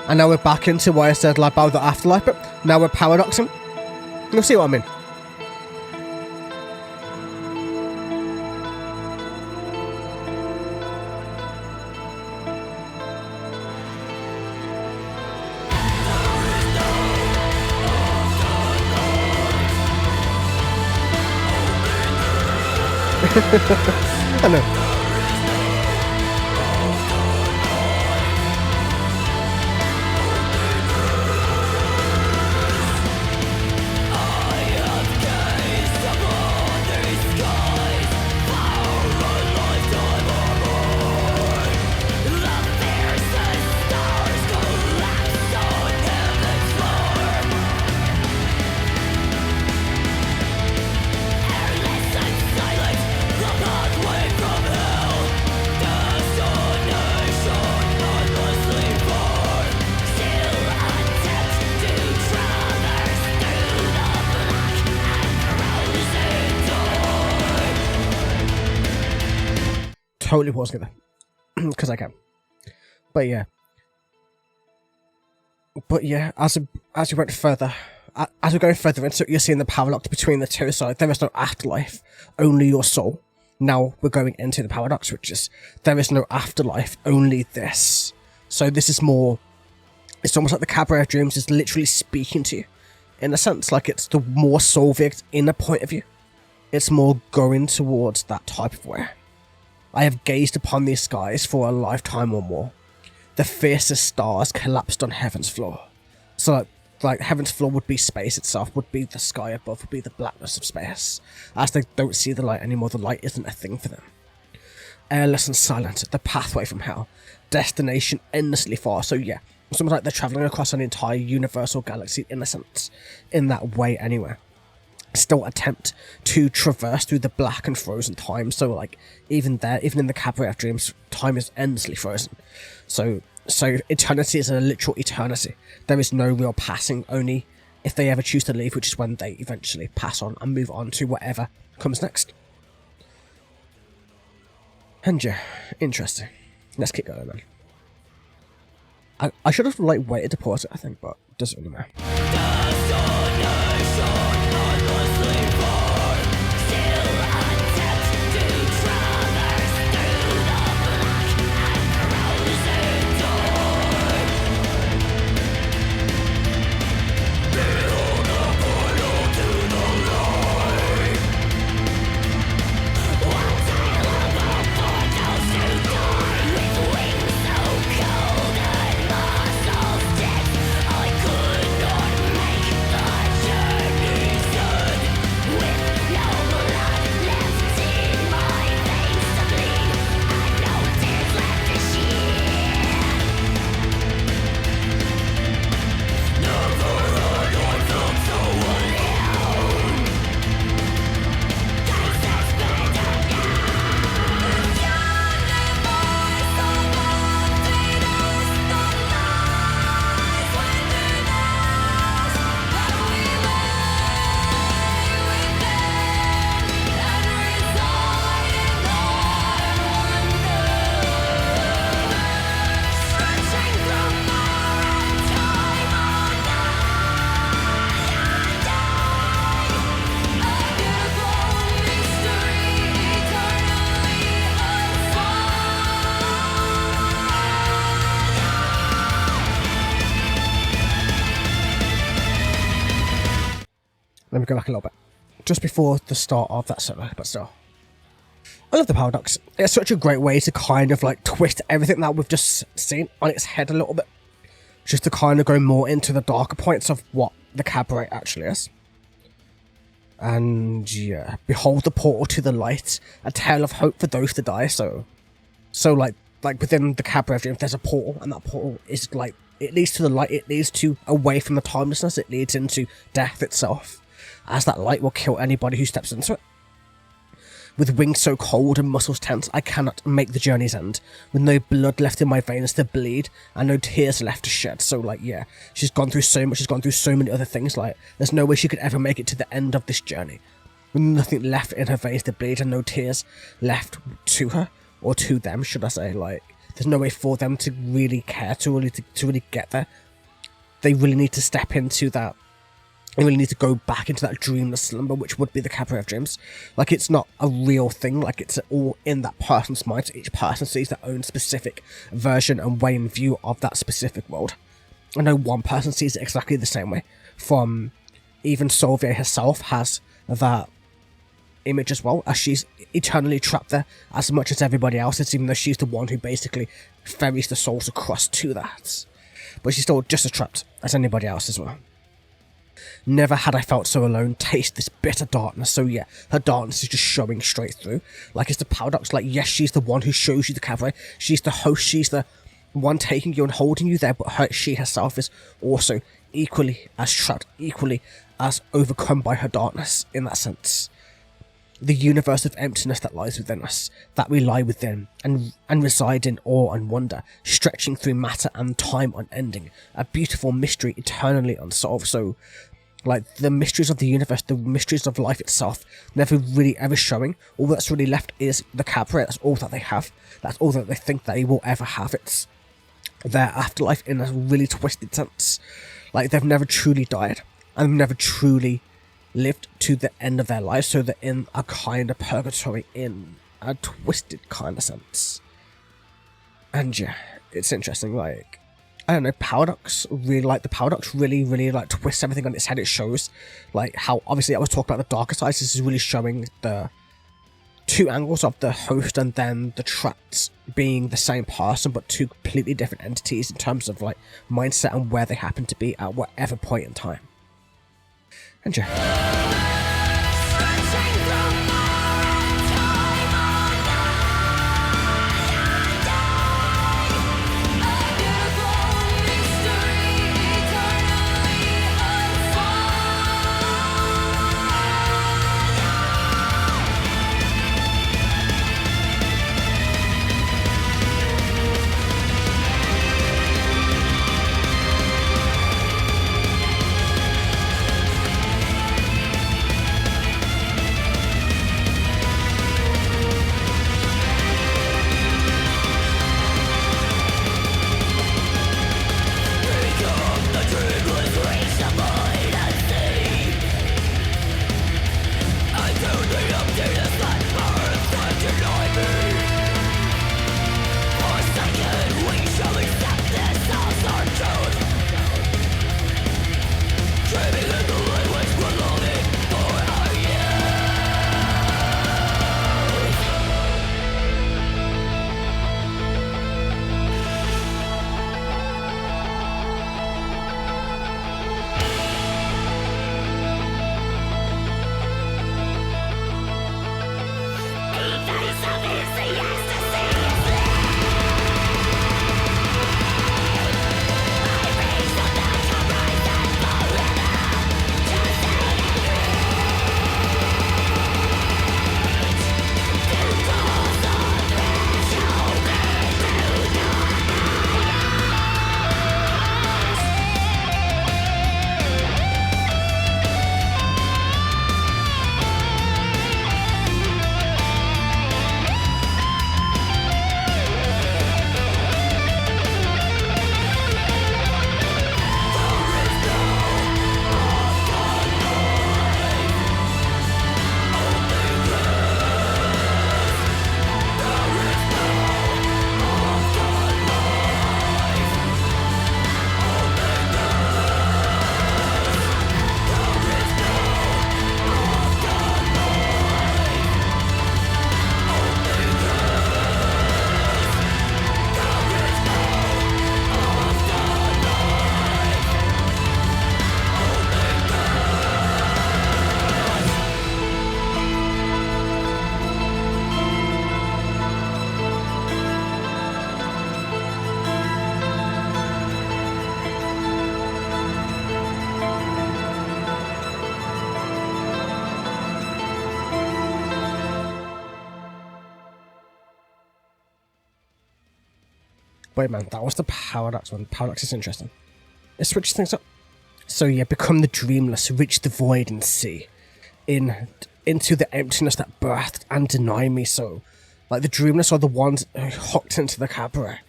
And now we're back into why I said like about the afterlife, but now we're paradoxing. You'll see what I mean. I know. Totally pausing it there because I can, but yeah, as we went further, as we're going further into it, you're seeing the paradox between the two. So there is no afterlife, only your soul. Now we're going into the paradox, which is there is no afterlife, only this. So this is more, it's almost like the Cabaret of Dreams is literally speaking to you, in a sense, like it's the more Solveig's inner point of view. It's more going towards that type of way. I have gazed upon these skies for a lifetime or more. The fiercest stars collapsed on heaven's floor. So like heaven's floor would be space itself, would be the sky above, would be the blackness of space. As they don't see the light anymore, the light isn't a thing for them. Airless and silent, the pathway from hell. Destination endlessly far. So yeah, it's almost like they're travelling across an entire universal galaxy in a sense. In that way anyway. Still attempt to traverse through the black and frozen time. So like even in the Cabaret of Dreams, time is endlessly frozen. So eternity is a literal eternity. There is no real passing, only if they ever choose to leave, which is when they eventually pass on and move on to whatever comes next. And yeah, interesting. Let's keep going then. I should have like waited to pause it, I think, but it doesn't really matter. Let me go back a little bit. Just before the start of that solo, but still. I love the paradox. It's such a great way to kind of like twist everything that we've just seen on its head a little bit. Just to kind of go more into the darker points of what the Cabaret actually is. And yeah, behold the portal to the light, a tale of hope for those to die. So like within the Cabaret of Dreams, there's a portal, and that portal is like, it leads to the light, it leads to away from the timelessness, it leads into death itself. As that light will kill anybody who steps into it. With wings so cold and muscles tense, I cannot make the journey's end. With no blood left in my veins to bleed, and no tears left to shed. So like, yeah, she's gone through so much, she's gone through so many other things, like, there's no way she could ever make it to the end of this journey. With nothing left in her veins to bleed, and no tears left to her, or to them, should I say, like, there's no way for them to really care to really get there. They really need to step into that. They really need to go back into that dreamless slumber, which would be the cabaret of dreams. Like, it's not a real thing. Like, it's all in that person's mind. So each person sees their own specific version and way and view of that specific world. I know one person sees it exactly the same way. From even Solveig herself has that image as well, as she's eternally trapped there as much as everybody else is, even though she's the one who basically ferries the souls across to that. But she's still just as trapped as anybody else as well. Never had I felt so alone, taste this bitter darkness. So yeah, her darkness is just showing straight through. Like, it's the paradox. Like, yes, she's the one who shows you the cabaret. She's the host. She's the one taking you and holding you there. But she herself is also equally as trapped, equally as overcome by her darkness in that sense. The universe of emptiness that lies within us, that we lie within, and reside in awe and wonder, stretching through matter and time unending, a beautiful mystery eternally unsolved. So, like, the mysteries of the universe, the mysteries of life itself, never really ever showing. All that's really left is the cabaret. That's all that they have. That's all that they think that they will ever have. It's their afterlife in a really twisted sense. Like, they've never truly died, and they've never truly lived to the end of their lives, so they're in a kind of purgatory in a twisted kind of sense. And yeah, it's interesting. Like, I don't know, Paradox really, like, the Paradox really like twists everything on its head. It shows like how, obviously I was talking about the darker sides. This is really showing the two angles of the host and then the trapped being the same person but two completely different entities in terms of like mindset and where they happen to be at whatever point in time. And yeah. Wait, man, that was the Paradox one. Paradox is interesting. It switches things up. So yeah, become the dreamless, reach the void and see. Into the emptiness that birthed and deny me. So Like, the dreamless are the ones who hooked into the cabaret.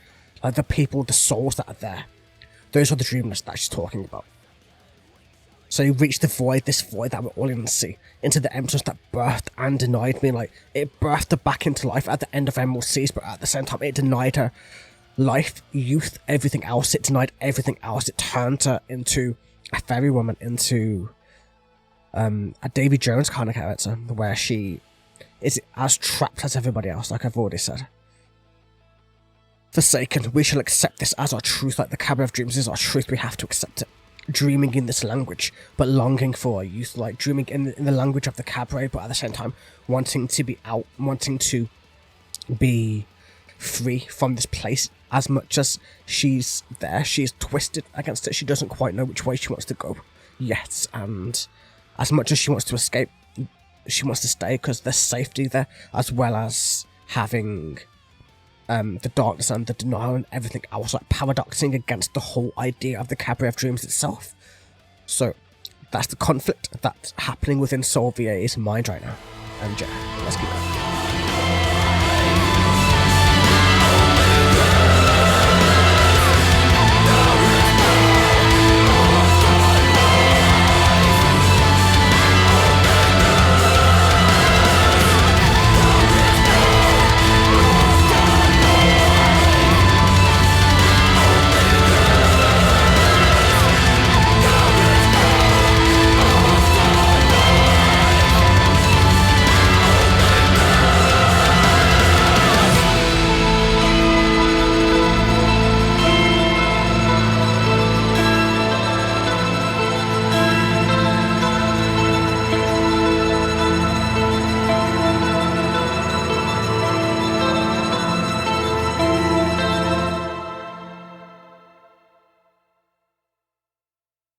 Like, the people, the souls that are there. Those are the dreamless that she's talking about. So you reach the void, this void that we're all in the sea, into the emptiness that birthed and denied me. Like, it birthed her back into life at the end of Emerald Seas, but at the same time, it denied her life, youth, everything else. It denied everything else. It turned her into a fairy woman, into a Davy Jones kind of character, where she is as trapped as everybody else, like I've already said. Forsaken, we shall accept this as our truth, like the Cabaret of Dreams is our truth, we have to accept it. Dreaming in this language, but longing for our youth, like dreaming in the language of the cabaret, but at the same time wanting to be out, wanting to be free from this place. As much as she's there, she's twisted against it, she doesn't quite know which way she wants to go yet, and as much as she wants to escape, she wants to stay because there's safety there, as well as having the darkness and the denial and everything else, like paradoxing against the whole idea of the Cabaret of Dreams itself. So that's the conflict that's happening within Solveig's mind right now. And yeah, let's keep going.